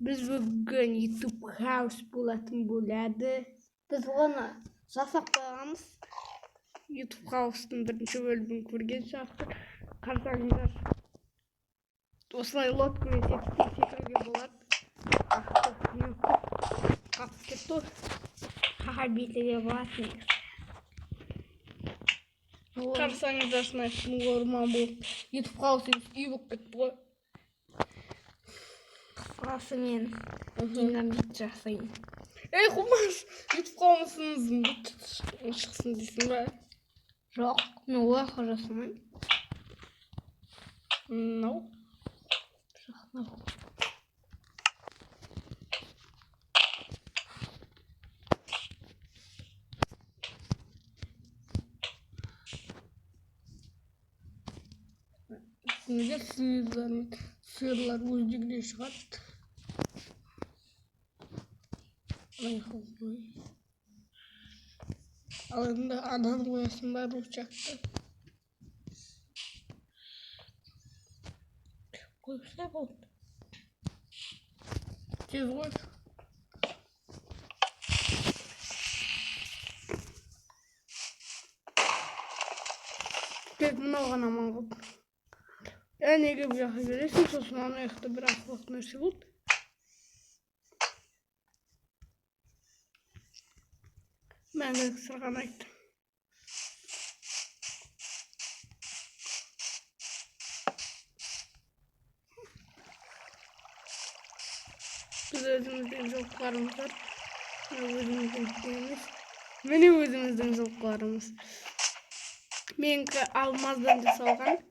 Biz bugün YouTube House болатын болады. Biz оны жасап қойғанбыз. YouTube House'тың бірінші бөлімін көрген шығарсыздар. Қарасаңыздар. Осылай лодкамен секіруге болады. Қатып кетті. Бетіге болатын. Қарасаңыздар, сынайсың орман болып. YouTube House үй болып кетті ғой. Қысқасы мен динамит жасайын. Ей, Құмаш, YouTube House'ыңыздың шықсын дейсің ба? Жоқ, мен оларға жасамайын. Мынау. Неге сиырлар өздігінен шығады? Ал енді ананы қоясың ба рычагты? Қойса болды. Тез қой. Тек мынау ғана аман қалды. Неге бұл жаққа келесің, сосын ана жақта бір ақылық нәрсе болды. Мәңгілік сырған айтты. Біз өзіміздің жылқыларымыз бар. Өзіміздің емес. Міне өзіміздің жылқыларымыз. Менікі алмаздан жасалған.